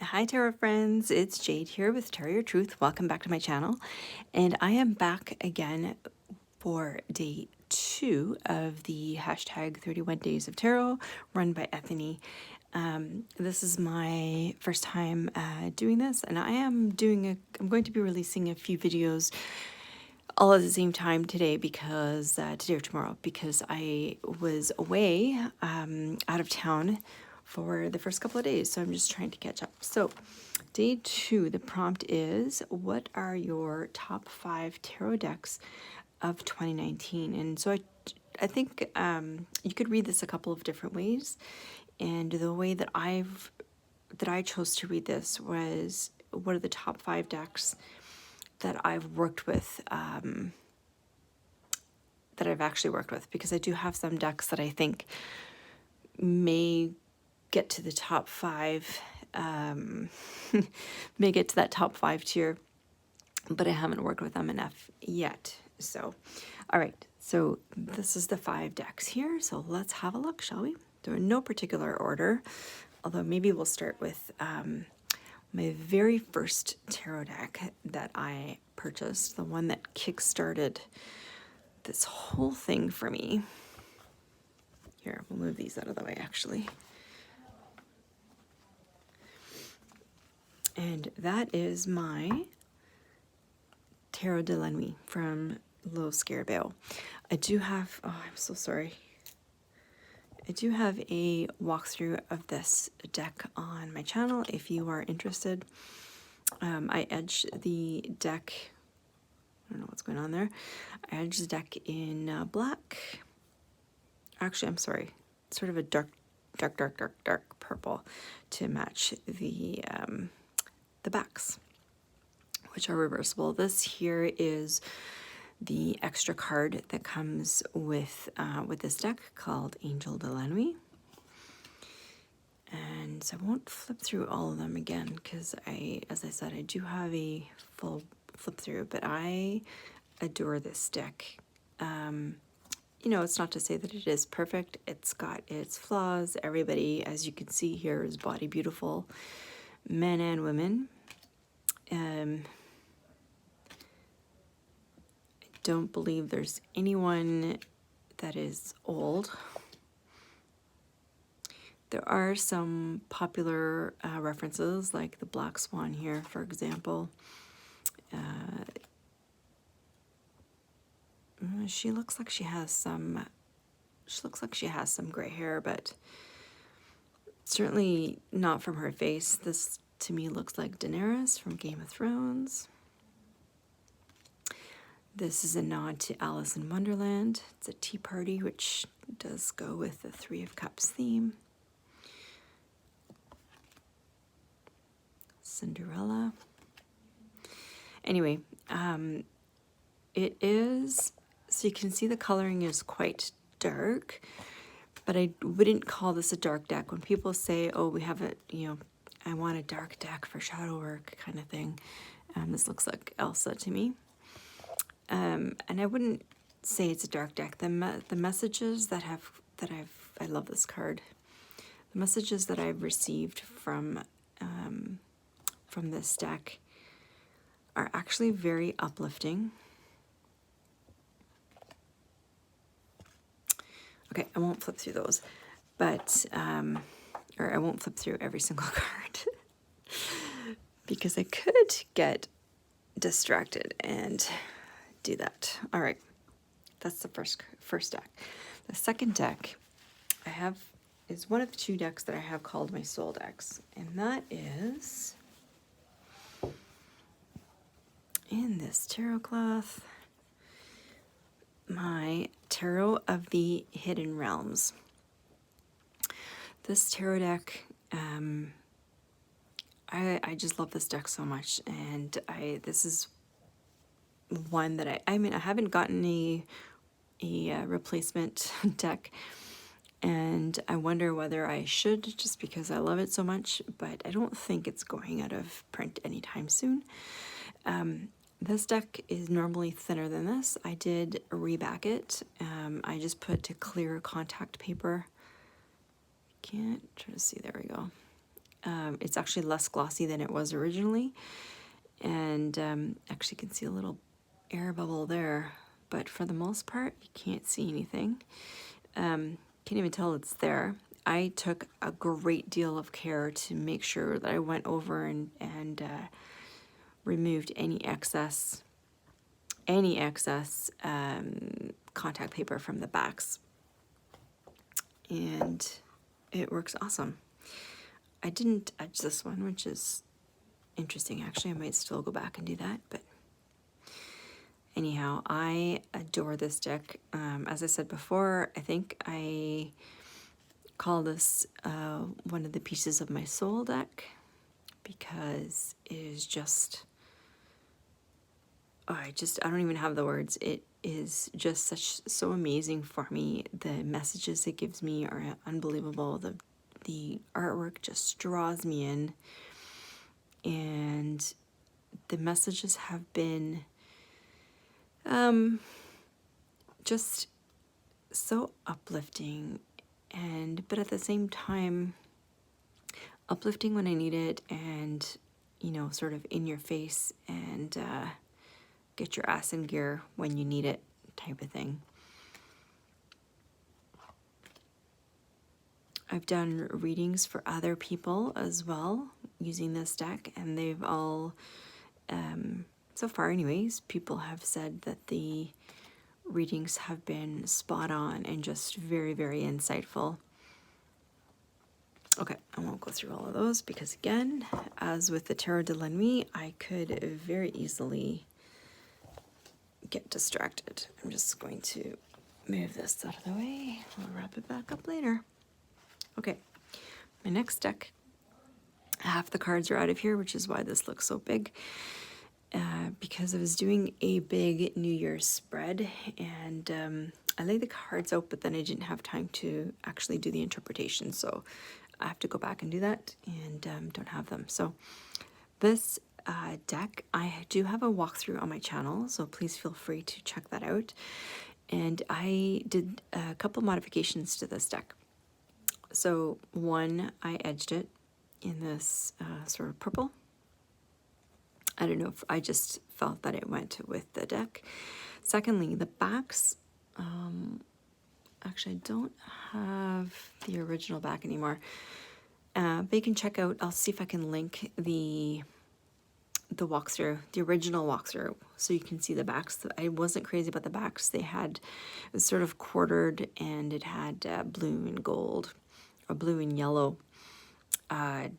Hi Tarot friends, it's Jade here with Tarot Your Truth. Welcome back to my channel. And I am back again for day 2 of the hashtag 31 Days of Tarot run by Ethany. This is my first time doing this, and I'm going to be releasing a few videos all at the same time today because today or tomorrow, because I was away out of town for the first couple of days, so I'm just trying to catch up. So day 2, the prompt is, what are your top 5 tarot decks of 2019? And so I think you could read this a couple of different ways, and the way that I chose to read this was, what are the top 5 decks that I've worked with, that I've actually worked with, because I do have some decks that I think may get to the top 5, may get to that top 5 tier, but I haven't worked with them enough yet. So, all right, so this is the 5 decks here. So let's have a look, shall we? They're in no particular order, although maybe we'll start with my very first tarot deck that I purchased, the one that kickstarted this whole thing for me. Here, we'll move these out of the way, actually. And that is my Tarot de la Nuit from Lo Scarabeo. I do have, oh, I'm so sorry. I do have a walkthrough of this deck on my channel if you are interested. I edged the deck, I don't know what's going on there. I edged the deck in black. Actually, I'm sorry, sort of a dark purple to match the backs, which are reversible. This here is the extra card that comes with this deck, called Angel de la Nuit. And so I won't flip through all of them again because as I said, I do have a full flip through, but I adore this deck. You know, it's not to say that it is perfect. It's got its flaws. Everybody, as you can see here, is body beautiful, men and women. I don't believe there's anyone that is old. There are some popular references, like the Black Swan here, for example. She looks like she has some. She looks like she has some gray hair, but certainly not from her face. This to me looks like Daenerys from Game of Thrones. This is a nod to Alice in Wonderland. It's a tea party, which does go with the Three of Cups theme. Cinderella. Anyway, it is, so you can see the coloring is quite dark, but I wouldn't call this a dark deck. When people say, oh, we have a, you know, I want a dark deck for shadow work kind of thing, this looks like Elsa to me. And I wouldn't say it's a dark deck. The messages that I love this card. The messages that I've received from this deck are actually very uplifting. Okay, I won't flip through those, but or I won't flip through every single card because I could get distracted and do that. All right, that's the first deck. The second deck I have is one of 2 decks that I have called my soul decks, and that is in this tarot cloth, my Tarot of the Hidden Realms. This tarot deck, I just love this deck so much, and this is one that I mean, I haven't gotten a replacement deck, and I wonder whether I should, just because I love it so much, but I don't think it's going out of print anytime soon. This deck is normally thinner than this. I did reback it. I just put a clear contact paper. Can't try to see, there we go. It's actually less glossy than it was originally. And actually you can see a little air bubble there. But for the most part, you can't see anything. Can't even tell it's there. I took a great deal of care to make sure that I went over and removed any excess contact paper from the backs. And it works awesome. I didn't edge this one, which is interesting. Actually, I might still go back and do that, but anyhow, I adore this deck. As I said before, I think I call this one of the pieces of my soul deck because it is just, I don't even have the words. It is just so amazing for me. The messages it gives me are unbelievable. The artwork just draws me in, and the messages have been just so uplifting, but at the same time uplifting when I need it, and sort of in your face, and get your ass in gear when you need it type of thing. I've done readings for other people as well using this deck, and they've all, so far anyways, people have said that the readings have been spot on and just very, very insightful. Okay, I won't go through all of those because, again, as with the Tarot de la Nuit, I could very easily get distracted. I'm just going to move this out of the way. I'll wrap it back up later. Okay, my next deck, half the cards are out of here, which is why this looks so big. Because I was doing a big New Year's spread, and I laid the cards out, but then I didn't have time to actually do the interpretation, so I have to go back and do that, and don't have them. So this deck, I do have a walkthrough on my channel, so please feel free to check that out. And I did a couple modifications to this deck. So one, I edged it in this sort of purple. I don't know if I just felt that it went with the deck. Secondly, the backs, actually I don't have the original back anymore, but you can check out, I'll see if I can link the walkthrough, the original walkthrough, so you can see the backs. I wasn't crazy about the backs. It was sort of quartered, and it had blue and gold, or blue and yellow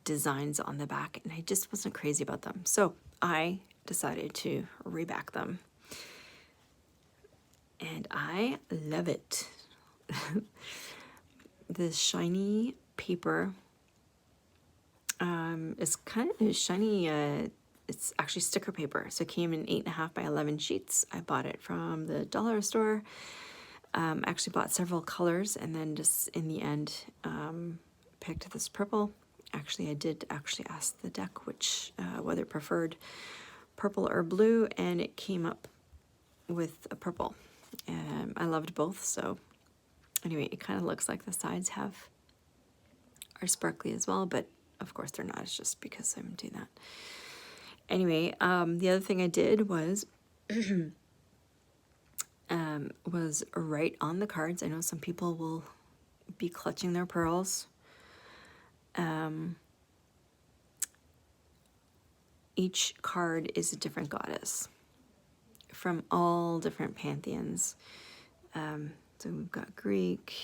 designs on the back, and I just wasn't crazy about them. So I decided to reback them, and I love it. This shiny paper is kind of shiny. It's actually sticker paper, so it came in 8.5 by 11 sheets. I bought it from the dollar store. Actually bought several colors, and then just in the end picked this purple. Actually, I did ask the deck whether it preferred purple or blue, and it came up with a purple. I loved both, so anyway, it kind of looks like the sides are sparkly as well, but of course they're not. It's just because I'm doing that. Anyway, the other thing I did was was write on the cards. I know some people will be clutching their pearls. Each card is a different goddess from all different pantheons. So we've got Greek,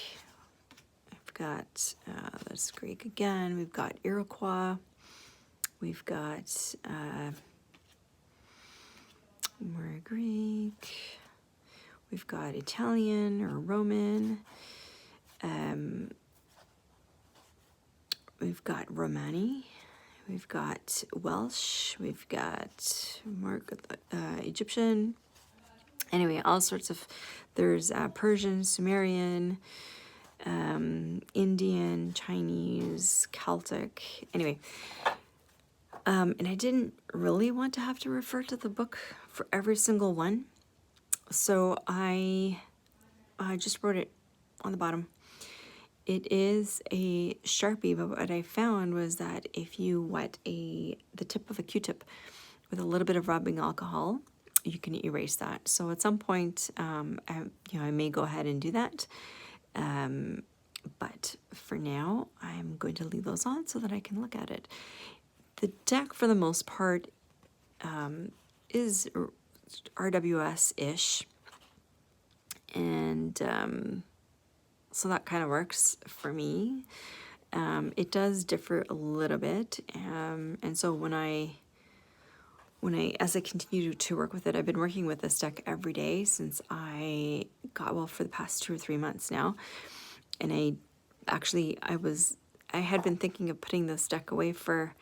I've got, that's Greek again, we've got Iroquois, we've got more Greek, we've got Italian or Roman, we've got Romani, we've got Welsh, we've got more Egyptian. Anyway, all sorts of, there's Persian, Sumerian, Indian, Chinese, Celtic. Anyway, and I didn't really want to have to refer to the book for every single one, so I just wrote it on the bottom. It is a Sharpie, but what I found was that if you wet the tip of a Q-tip with a little bit of rubbing alcohol, you can erase that. So at some point, I may go ahead and do that. But for now, I'm going to leave those on so that I can look at it. The deck, for the most part, is RWS-ish. And so that kind of works for me. It does differ a little bit. And so as I continue to work with it, I've been working with this deck every day since I got, well, for the past 2 or 3 months now. And I had been thinking of putting this deck away for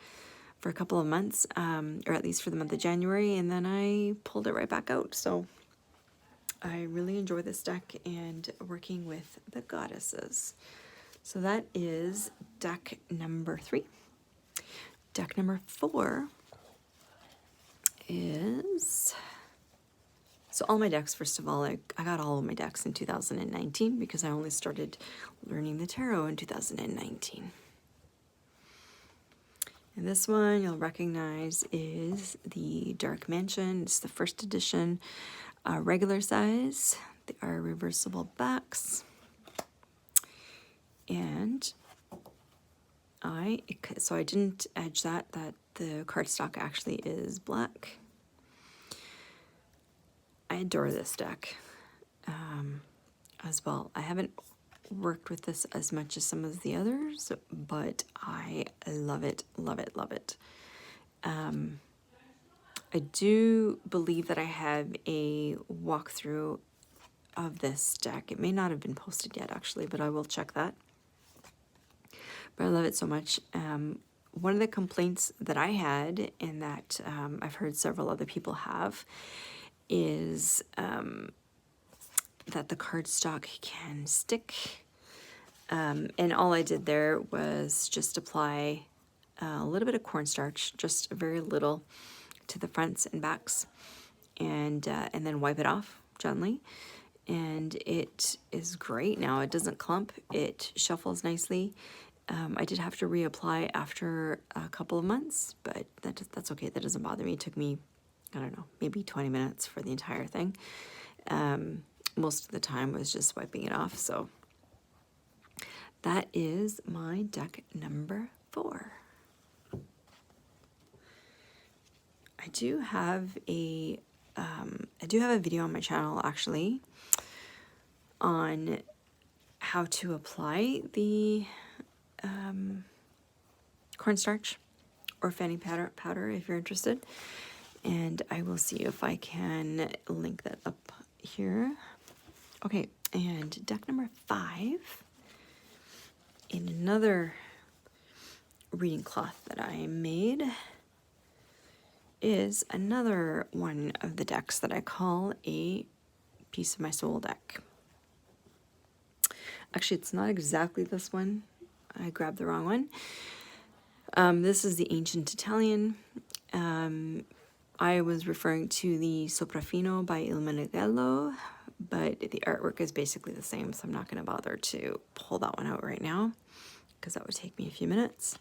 a couple of months, or at least for the month of January, and then I pulled it right back out. So I really enjoy this deck and working with the goddesses. So that is deck number 3. Deck number 4 is, so all my decks, first of all, I got all of my decks in 2019 because I only started learning the tarot in 2019. And this one you'll recognize is the Dark Mansion. It's the first edition, regular size. They are reversible backs. And I didn't edge that the cardstock actually is black. I adore this deck as well. I haven't worked with this as much as some of the others, but I love it, love it, love it. I do believe that I have a walkthrough of this deck. It may not have been posted yet, actually, but I will check that. But I love it so much. One of the complaints that I had, and that I've heard several other people have, is that the cardstock can stick. And all I did there was just apply a little bit of cornstarch, just very little, to the fronts and backs, and then wipe it off gently. And it is great now. It doesn't clump. It shuffles nicely. I did have to reapply after a couple of months, but that's okay. That doesn't bother me. It took me, I don't know, maybe 20 minutes for the entire thing. Most of the time was just wiping it off. So that is my deck number 4. I do have a video on my channel actually on how to apply the cornstarch or fanny powder if you're interested, and I will see if I can link that up here. Okay, and deck number 5, in another reading cloth that I made, is another one of the decks that I call a piece of my soul deck. Actually, it's not exactly this one. I grabbed the wrong one. This is the Ancient Italian. I was referring to the Sopraffino by Il Meneghello, but the artwork is basically the same, so I'm not going to bother to pull that one out right now because that would take me a few minutes.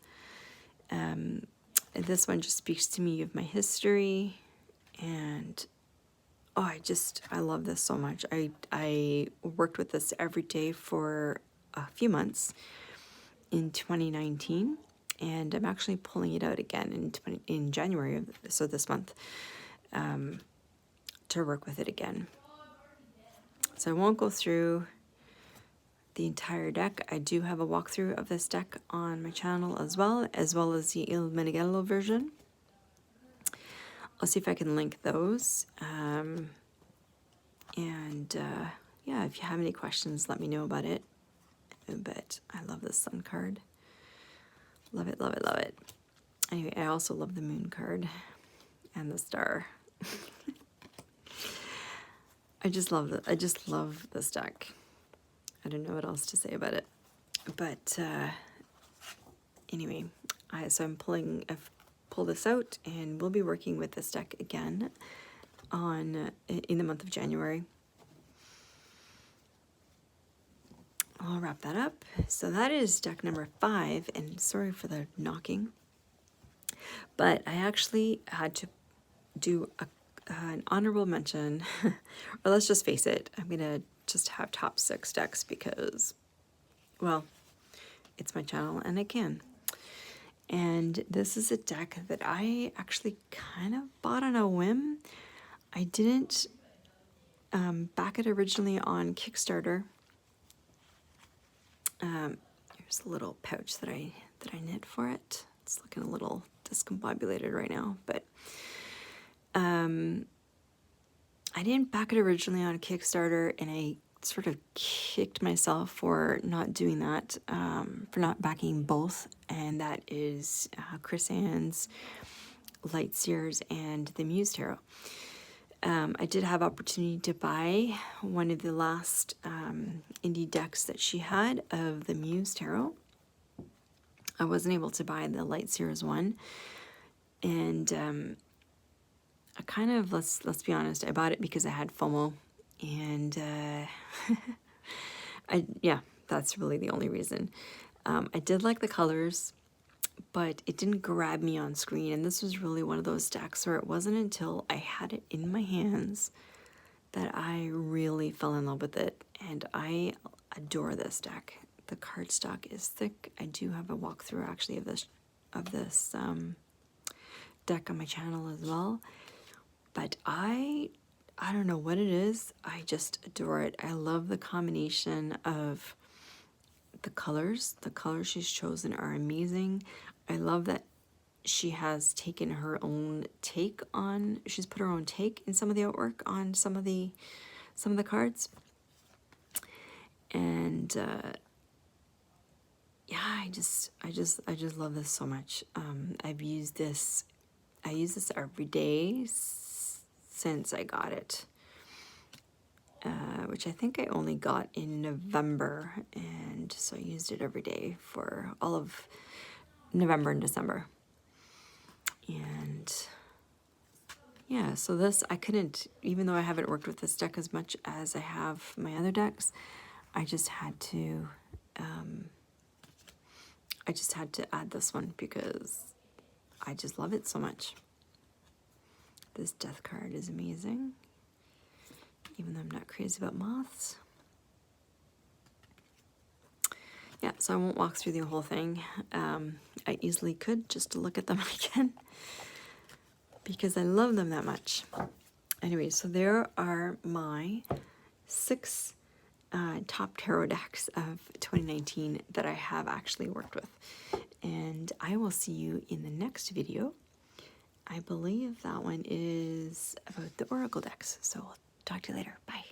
This one just speaks to me of my history, and I love this so much. I worked with this every day for a few months in 2019, and I'm actually pulling it out again in January, so this month, to work with it again. So I won't go through the entire deck. I do have a walkthrough of this deck on my channel as well as the Il Meneghello version. I'll see if I can link those. Yeah, if you have any questions, let me know about it. But I love this sun card. Love it, love it, love it. Anyway, I also love the moon card and the star. I just love this deck. I don't know what else to say about it. But anyway, I've pulled this out, and we'll be working with this deck again in the month of January. I'll wrap that up. So that is deck number 5, and sorry for the knocking, but I actually had to do an honorable mention, or let's just face it, I'm gonna just have top 6 decks because, well, it's my channel and I can. And this is a deck that I actually kind of bought on a whim. I didn't back it originally on Kickstarter. Here's a little pouch that I knit for it. It's looking a little discombobulated right now, but I didn't back it originally on Kickstarter, and I sort of kicked myself for not doing that, for not backing both, and that is Chris Ann's Light Sears and the Muse Tarot. I did have opportunity to buy one of the last indie decks that she had of the Muse Tarot. I wasn't able to buy the Light Sears one, and I kind of, let's be honest, I bought it because I had FOMO, and yeah, that's really the only reason. I did like the colors, but it didn't grab me on screen, and this was really one of those decks where it wasn't until I had it in my hands that I really fell in love with it, and I adore this deck. The cardstock is thick. I do have a walkthrough actually of this deck on my channel as well, but I don't know what it is. I just adore it. I love the combination of the colors. The colors she's chosen are amazing. I love that she has taken her own take on, she's put her own take in some of the artwork on some of the cards. And yeah, I just love this so much. I use this every day since I got it, which I think I only got in November, and so I used it every day for all of November and December. And yeah, so this, I couldn't, even though I haven't worked with this deck as much as I have my other decks, I just had to add this one because I just love it so much. This death card is amazing, even though I'm not crazy about moths. Yeah, so I won't walk through the whole thing. I easily could just to look at them again because I love them that much. Anyway, so there are my 6 top tarot decks of 2019 that I have actually worked with. And I will see you in the next video. I believe that one is about the Oracle decks. So talk to you later. Bye.